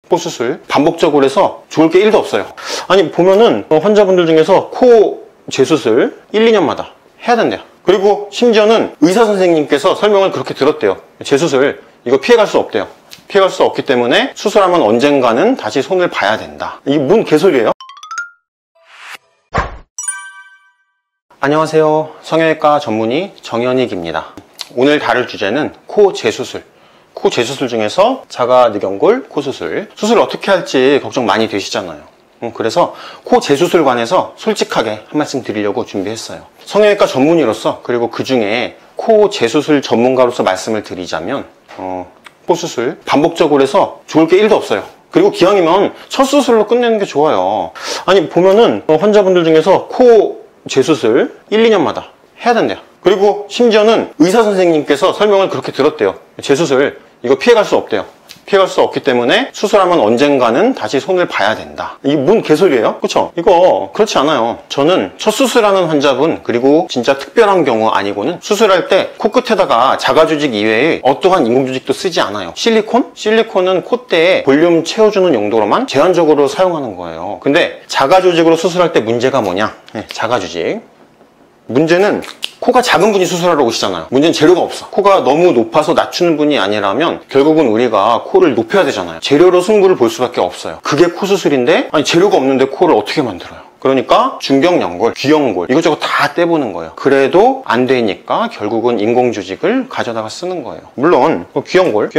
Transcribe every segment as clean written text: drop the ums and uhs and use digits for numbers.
코 수술 반복적으로 해서 좋을 게 1도 없어요. 아니 보면은 환자분들 중에서 코 재수술 1, 2년마다 해야 된대요. 그리고 심지어는 의사 선생님께서 설명을 그렇게 들었대요. 재수술 이거 피해갈 수 없대요. 피해갈 수 없기 때문에 수술하면 언젠가는 다시 손을 봐야 된다. 이게 뭔 개소리예요? 안녕하세요. 성형외과 전문의 정현익입니다. 오늘 다룰 주제는 코 재수술. 코 재수술 중에서 자가늑연골 코수술. 수술 어떻게 할지 걱정 많이 되시잖아요. 그래서 코 재수술 관해서 솔직하게 한 말씀 드리려고 준비했어요. 성형외과 전문의로서 그리고 그 중에 코 재수술 전문가로서 말씀을 드리자면 코 수술 반복적으로 해서 좋을 게 1도 없어요. 그리고 기왕이면 첫 수술로 끝내는 게 좋아요. 아니 보면은 환자분들 중에서 코 재수술 1, 2년마다 해야 된대요. 그리고 심지어는 의사 선생님께서 설명을 그렇게 들었대요. 재수술 이거 피해갈 수 없대요. 피해갈 수 없기 때문에 수술하면 언젠가는 다시 손을 봐야 된다. 이게 뭔 개소리예요? 그쵸? 이거 그렇지 않아요. 저는 첫 수술하는 환자분 그리고 진짜 특별한 경우 아니고는 수술할 때 코끝에다가 자가조직 이외에 어떠한 인공조직도 쓰지 않아요. 실리콘? 실리콘은 콧대에 볼륨 채워주는 용도로만 제한적으로 사용하는 거예요. 근데 자가조직으로 수술할 때 문제가 뭐냐? 자가조직 문제는 코가 작은 분이 수술하러 오시잖아요. 문제는 재료가 없어. 코가 너무 높아서 낮추는 분이 아니라면 결국은 우리가 코를 높여야 되잖아요. 재료로 승부를 볼 수밖에 없어요. 그게 코 수술인데 아니 재료가 없는데 코를 어떻게 만들어요? 그러니까 중경연골, 귀연골 이것저것 다 떼보는 거예요. 그래도 안 되니까 결국은 인공조직을 가져다가 쓰는 거예요. 물론 귀연골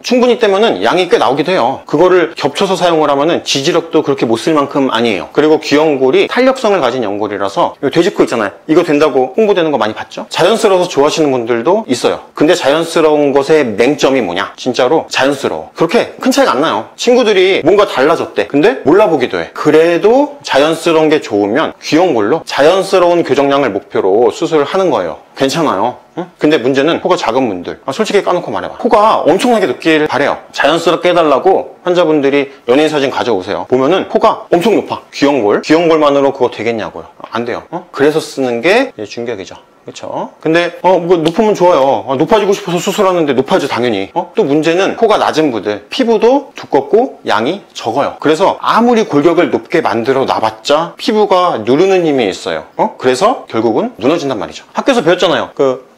충분히 떼면은 양이 꽤 나오기도 해요. 그거를 겹쳐서 사용을 하면은 지지력도 그렇게 못 쓸 만큼 아니에요. 그리고 귀연골이 탄력성을 가진 연골이라서 돼지코 있잖아요. 이거 된다고 홍보되는 거 많이 봤죠? 자연스러워서 좋아하시는 분들도 있어요. 근데 자연스러운 것의 맹점이 뭐냐? 진짜로 자연스러워. 그렇게 큰 차이가 안 나요. 친구들이 뭔가 달라졌대. 근데 몰라보기도 해. 그래도 자연스러운 게 좋으면 귀연골로 자연스러운 교정량을 목표로 수술하는 거예요. 괜찮아요. 근데 문제는 코가 작은 분들 솔직히 까놓고 말해봐. 코가 엄청나게 높길 바래요. 자연스럽게 해달라고 환자분들이 연예인 사진 가져오세요. 보면은 코가 엄청 높아. 귀연골만으로 그거 되겠냐고요. 안 돼요. 그래서 쓰는 게 중격이죠. 그렇죠? 근데 뭐 높으면 좋아요. 높아지고 싶어서 수술하는데 높아져 당연히. 또 문제는 코가 낮은 분들 피부도 두껍고 양이 적어요. 그래서 아무리 골격을 높게 만들어 놔봤자 피부가 누르는 힘이 있어요. 그래서 결국은 무너진단 말이죠. 학교에서 배웠잖아요.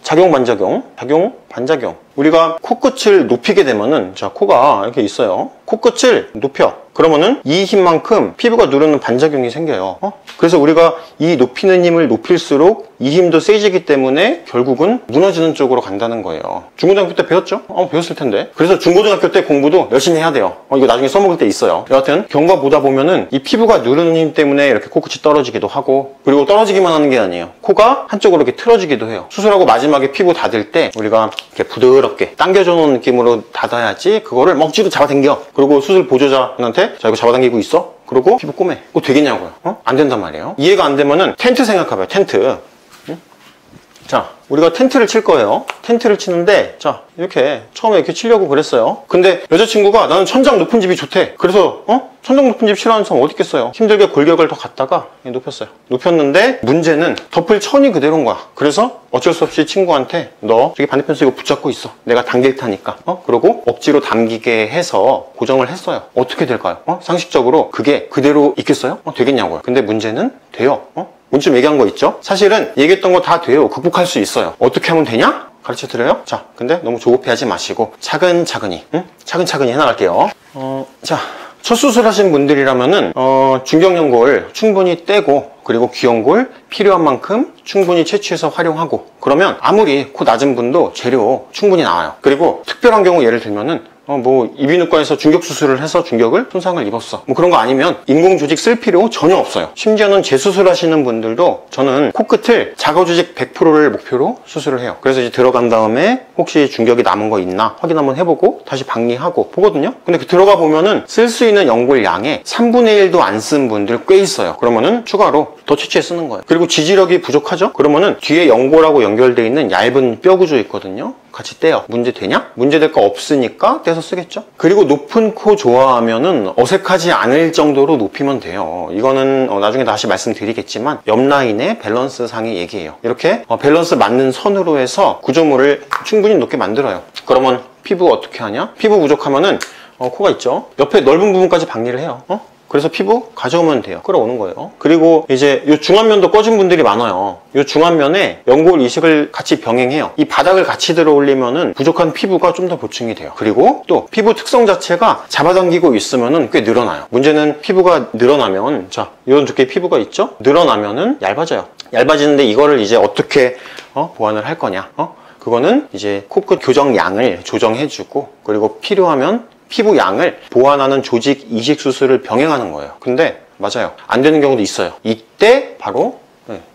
작용 반작용 우리가 코끝을 높이게 되면은 자 코가 이렇게 있어요. 코끝을 높여 그러면은 이 힘만큼 피부가 누르는 반작용이 생겨요. 그래서 우리가 이 높이는 힘을 높일수록 이 힘도 세지기 때문에 결국은 무너지는 쪽으로 간다는 거예요. 중고등학교 때 배웠죠? 배웠을 텐데. 그래서 중고등학교 때 공부도 열심히 해야 돼요. 이거 나중에 써먹을 때 있어요. 여하튼 경과 보다 보면은 이 피부가 누르는 힘 때문에 이렇게 코끝이 떨어지기도 하고 그리고 떨어지기만 하는 게 아니에요. 코가 한쪽으로 이렇게 틀어지기도 해요. 수술하고 마지막에 피부 닫을 때 우리가 이렇게 부드럽게 당겨줘 놓은 느낌으로 닫아야지 그거를 억지로 잡아당겨. 그리고 수술 보조자한테 자 이거 잡아당기고 있어? 그러고 피부 꼬매. 그거 되겠냐고요. 안 된단 말이에요. 이해가 안 되면은 텐트 생각해봐요. 텐트. 자 우리가 텐트를 칠 거예요. 텐트를 치는데 자 이렇게 처음에 이렇게 치려고 그랬어요. 근데 여자친구가 나는 천장 높은 집이 좋대. 그래서 천장 높은 집 싫어하는 사람 어디 있겠어요. 힘들게 골격을 더 갖다가 높였어요. 높였는데 문제는 덮을 천이 그대로인 거야. 그래서 어쩔 수 없이 친구한테 너 저기 반대편 쓰고 붙잡고 있어. 내가 당길 테니까. 그러고 억지로 당기게 해서 고정을 했어요. 어떻게 될까요? 상식적으로 그게 그대로 있겠어요? 되겠냐고요. 근데 문제는 돼요. 오늘 좀 얘기한 거 있죠? 사실은 얘기했던 거 다 돼요. 극복할 수 있어요. 어떻게 하면 되냐? 가르쳐 드려요? 자, 근데 너무 조급해하지 마시고 차근차근히 차근차근히 해나갈게요. 자, 첫 수술하신 분들이라면은 중경연골 충분히 떼고 그리고 귀연골 필요한 만큼 충분히 채취해서 활용하고 그러면 아무리 코 낮은 분도 재료 충분히 나와요. 그리고 특별한 경우 예를 들면은 이비인후과에서 중격 수술을 해서 중격을 손상을 입었어. 그런 거 아니면 인공조직 쓸 필요 전혀 없어요. 심지어는 재수술 하시는 분들도 저는 코끝을 자가조직 100%를 목표로 수술을 해요. 그래서 이제 들어간 다음에 혹시 중격이 남은 거 있나 확인 한번 해보고 다시 박리하고 보거든요. 근데 들어가 보면은 쓸 수 있는 연골 양의 3분의 1도 안 쓴 분들 꽤 있어요. 그러면은 추가로 더 채취해 쓰는 거예요. 그리고 지지력이 부족하죠? 그러면은 뒤에 연골하고 연결되어 있는 얇은 뼈 구조 있거든요. 같이 떼요. 문제 되냐? 문제 될 거 없으니까 떼서 쓰겠죠? 그리고 높은 코 좋아하면은 어색하지 않을 정도로 높이면 돼요. 이거는 나중에 다시 말씀드리겠지만 옆 라인의 밸런스 상의 얘기예요. 이렇게 밸런스 맞는 선으로 해서 구조물을 충분히 높게 만들어요. 그러면 피부 어떻게 하냐? 피부 부족하면은 코가 있죠. 옆에 넓은 부분까지 박리를 해요. 그래서 피부 가져오면 돼요. 끌어오는 거예요. 그리고 이제 이 중안면도 꺼진 분들이 많아요. 이 중안면에 연골 이식을 같이 병행해요. 이 바닥을 같이 들어 올리면은 부족한 피부가 좀 더 보충이 돼요. 그리고 또 피부 특성 자체가 잡아당기고 있으면은 꽤 늘어나요. 문제는 피부가 늘어나면, 자, 이런 두께의 피부가 있죠? 늘어나면은 얇아져요. 얇아지는데 이거를 이제 어떻게 보완을 할 거냐? 그거는 이제 코끝 교정 양을 조정해주고, 그리고 필요하면 피부 양을 보완하는 조직 이식 수술을 병행하는 거예요. 근데 맞아요, 안 되는 경우도 있어요. 이때 바로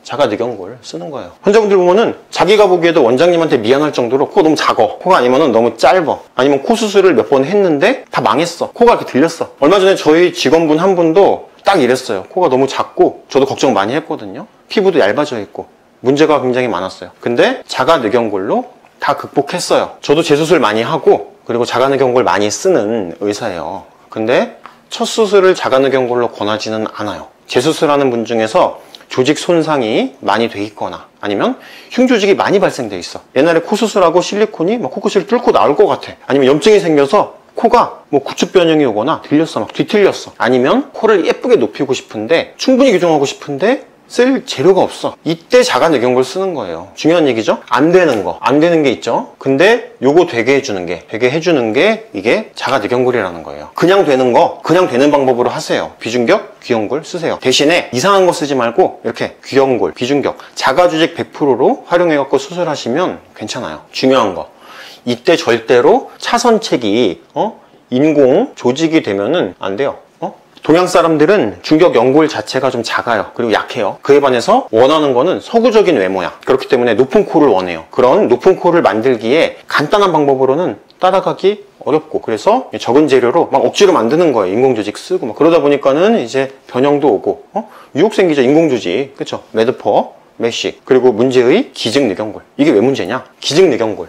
자가늑연골 쓰는 거예요. 환자분들 보면은 자기가 보기에도 원장님한테 미안할 정도로 코가 너무 작어, 코가 아니면은 너무 짧아, 아니면 코 수술을 몇 번 했는데 다 망했어, 코가 이렇게 들렸어. 얼마 전에 저희 직원분 한 분도 딱 이랬어요. 코가 너무 작고, 저도 걱정 많이 했거든요. 피부도 얇아져 있고 문제가 굉장히 많았어요. 근데 자가늑연골로 다 극복했어요. 저도 재수술 많이 하고, 그리고 자가늑연골 많이 쓰는 의사예요. 근데 첫 수술을 자가늑연골로 권하지는 않아요. 재수술하는 분 중에서 조직 손상이 많이 돼 있거나, 아니면 흉조직이 많이 발생돼 있어. 옛날에 코 수술하고 실리콘이 막 코끝을 뚫고 나올 것 같아. 아니면 염증이 생겨서 코가 뭐 구축 변형이 오거나 들렸어, 막 뒤틀렸어. 아니면 코를 예쁘게 높이고 싶은데, 충분히 교정하고 싶은데 쓸 재료가 없어. 이때 자가늑연골 쓰는 거예요. 중요한 얘기죠. 안 되는 거, 안 되는 게 있죠. 근데 요거 되게 해주는 게 이게 자가늑연골이라는 거예요. 그냥 되는 거, 그냥 되는 방법으로 하세요. 비중격, 귀연골 쓰세요. 대신에 이상한 거 쓰지 말고 이렇게 귀연골, 비중격, 자가조직 100%로 활용해갖고 수술하시면 괜찮아요. 중요한 거, 이때 절대로 차선책이 인공 조직이 되면은 안 돼요. 동양 사람들은 중격 연골 자체가 좀 작아요. 그리고 약해요. 그에 반해서 원하는 거는 서구적인 외모야. 그렇기 때문에 높은 코를 원해요. 그런 높은 코를 만들기에 간단한 방법으로는 따라가기 어렵고, 그래서 적은 재료로 막 억지로 만드는 거예요. 인공조직 쓰고 막. 그러다 보니까는 이제 변형도 오고 유혹 생기죠. 인공조직, 그쵸? 매드퍼, 메쉬. 그리고 문제의 기증늑연골. 이게 왜 문제냐? 기증늑연골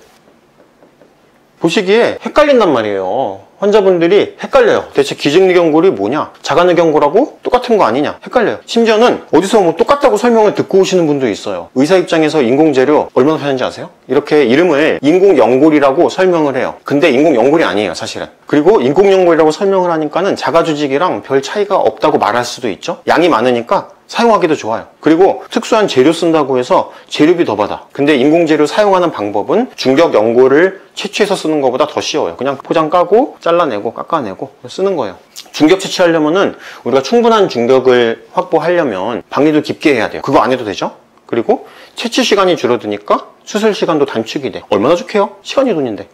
보시기에 헷갈린단 말이에요. 환자분들이 헷갈려요. 대체 기증늑연골이 뭐냐? 자가늑연골하고 똑같은 거 아니냐? 헷갈려요. 심지어는 어디서 뭐 똑같다고 설명을 듣고 오시는 분도 있어요. 의사 입장에서 인공재료 얼마나 편한지 아세요? 이렇게 이름을 인공연골이라고 설명을 해요. 근데 인공연골이 아니에요, 사실은. 그리고 인공연골이라고 설명을 하니까는 자가조직이랑 별 차이가 없다고 말할 수도 있죠. 양이 많으니까 사용하기도 좋아요. 그리고 특수한 재료 쓴다고 해서 재료비 더 받아. 근데 인공재료 사용하는 방법은 중격 연골을 채취해서 쓰는 것보다 더 쉬워요. 그냥 포장 까고 잘라내고 깎아내고 쓰는 거예요. 중격 채취하려면은 우리가 충분한 중격을 확보하려면 박리도 깊게 해야 돼요. 그거 안 해도 되죠? 그리고 채취 시간이 줄어드니까 수술 시간도 단축이 돼. 얼마나 좋게요? 시간이 돈인데.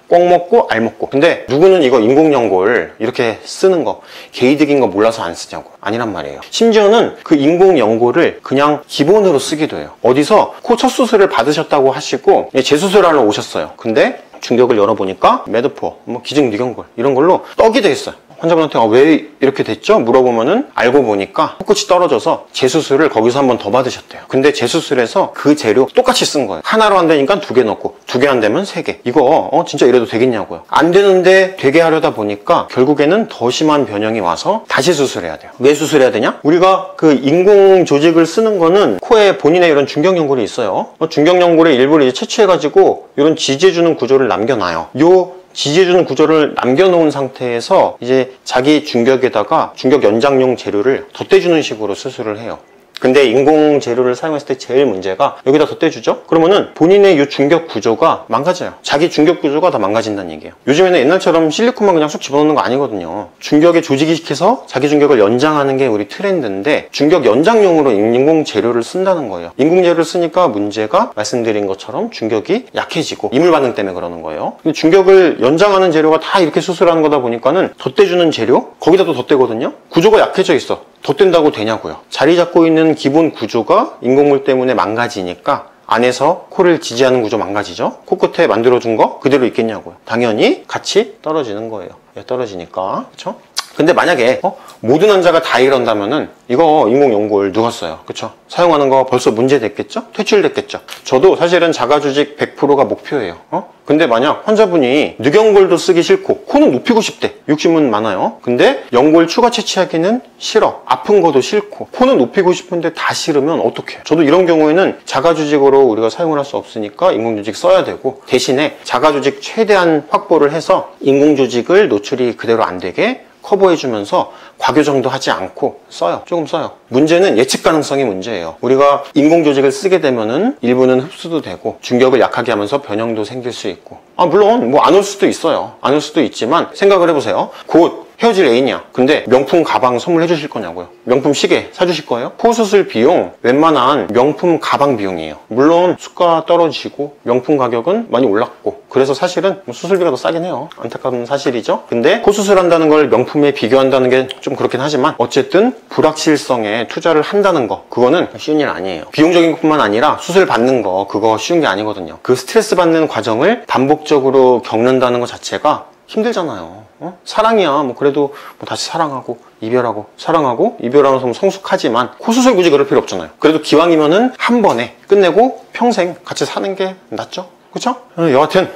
꼭 먹고 알 먹고. 근데 누구는 이거 인공연골 이렇게 쓰는 거 개이득인 거 몰라서 안 쓰냐고. 아니란 말이에요. 심지어는 그 인공연골을 그냥 기본으로 쓰기도 해요. 어디서 코 첫 수술을 받으셨다고 하시고 재수술하러 오셨어요. 근데 중격을 열어보니까 매드포, 뭐 기증늑연골 이런 걸로 떡이 돼 있어요. 환자분한테 왜 이렇게 됐죠? 물어보면은 알고 보니까 코끝이 떨어져서 재수술을 거기서 한 번 더 받으셨대요. 근데 재수술에서 그 재료 똑같이 쓴 거예요. 하나로 안 되니까 2개 넣고 2개 안 되면 3개. 이거 진짜 이래도 되겠냐고요. 안 되는데 되게 하려다 보니까 결국에는 더 심한 변형이 와서 다시 수술해야 돼요. 왜 수술해야 되냐? 우리가 그 인공 조직을 쓰는 거는 코에 본인의 이런 중격연골이 있어요. 중격연골의 일부를 이제 채취해가지고 이런 지지해주는 구조를 남겨놔요. 요 지지해주는 구조를 남겨놓은 상태에서 이제 자기 중격에다가 중격 연장용 재료를 덧대주는 식으로 수술을 해요. 근데 인공 재료를 사용했을 때 제일 문제가 여기다 덧대주죠? 그러면은 본인의 이 중격 구조가 망가져요. 자기 중격 구조가 다 망가진다는 얘기예요. 요즘에는 옛날처럼 실리콘만 그냥 쑥 집어넣는 거 아니거든요. 중격에 조직이시켜서 자기 중격을 연장하는 게 우리 트렌드인데, 중격 연장용으로 인공 재료를 쓴다는 거예요. 인공 재료를 쓰니까 문제가 말씀드린 것처럼 중격이 약해지고 이물 반응 때문에 그러는 거예요. 근데 중격을 연장하는 재료가 다 이렇게 수술하는 거다 보니까는 덧대주는 재료? 거기다 또 덧대거든요? 구조가 약해져 있어. 덧댄다고 되냐고요. 자리 잡고 있는 기본 구조가 인공물 때문에 망가지니까 안에서 코를 지지하는 구조 망가지죠. 코끝에 만들어준 거 그대로 있겠냐고요. 당연히 같이 떨어지는 거예요. 떨어지니까. 그렇죠? 근데 만약에 모든 환자가 다 이런다면은 이거 인공연골 누가 써요? 그쵸? 사용하는 거 벌써 문제됐겠죠? 퇴출됐겠죠? 저도 사실은 자가주직 100%가 목표예요. 근데 만약 환자분이 늑연골도 쓰기 싫고 코는 높이고 싶대. 욕심은 많아요. 근데 연골 추가 채취하기는 싫어. 아픈 거도 싫고 코는 높이고 싶은데 다 싫으면 어떡해요? 저도 이런 경우에는 자가주직으로 우리가 사용을 할 수 없으니까 인공조직 써야 되고, 대신에 자가조직 최대한 확보를 해서 인공조직을 노출이 그대로 안 되게 커버해주면서 과교정도 하지 않고 써요. 조금 써요. 문제는 예측 가능성이 문제예요. 우리가 인공조직을 쓰게 되면은 일부는 흡수도 되고 중격을 약하게 하면서 변형도 생길 수 있고, 물론 뭐 안 올 수도 있어요. 안 올 수도 있지만 생각을 해보세요. 곧 헤어질 애인이야. 근데 명품 가방 선물해 주실 거냐고요? 명품 시계 사주실 거예요? 코수술 비용 웬만한 명품 가방 비용이에요. 물론 수가 떨어지고 명품 가격은 많이 올랐고, 그래서 사실은 수술비가 더 싸긴 해요. 안타까운 사실이죠. 근데 코수술한다는 걸 명품에 비교한다는 게 좀 그렇긴 하지만 어쨌든 불확실성에 투자를 한다는 거, 그거는 쉬운 일 아니에요. 비용적인 것뿐만 아니라 수술 받는 거, 그거 쉬운 게 아니거든요. 그 스트레스 받는 과정을 반복적으로 겪는다는 것 자체가 힘들잖아요. 사랑이야. 뭐 그래도 뭐 다시 사랑하고 이별하고 사랑하고 이별하면서 뭐 성숙하지만 코수술 굳이 그럴 필요 없잖아요. 그래도 기왕이면은 한 번에 끝내고 평생 같이 사는 게 낫죠. 그쵸? 여하튼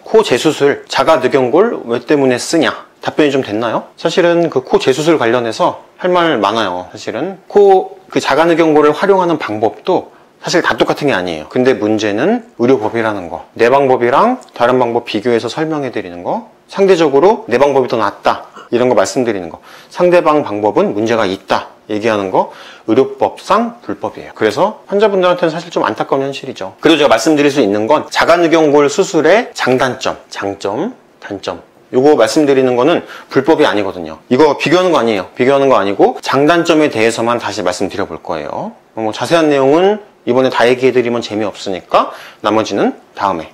코 재수술 자가 늑연골 왜 때문에 쓰냐, 답변이 좀 됐나요? 사실은 그 코 재수술 관련해서 할 말 많아요. 사실은 코 그 자가 늑연골을 활용하는 방법도 사실 다 똑같은 게 아니에요. 근데 문제는 의료법이라는 거, 내 방법이랑 다른 방법 비교해서 설명해 드리는 거, 상대적으로 내 방법이 더 낫다 이런 거 말씀드리는 거, 상대방 방법은 문제가 있다 얘기하는 거, 의료법상 불법이에요. 그래서 환자분들한테는 사실 좀 안타까운 현실이죠. 그래도 제가 말씀드릴 수 있는 건 자가늑연골 수술의 장단점, 장점, 단점, 요거 말씀드리는 거는 불법이 아니거든요. 이거 비교하는 거 아니에요. 비교하는 거 아니고 장단점에 대해서만 다시 말씀드려 볼 거예요. 뭐 자세한 내용은 이번에 다 얘기해드리면 재미없으니까 나머지는 다음에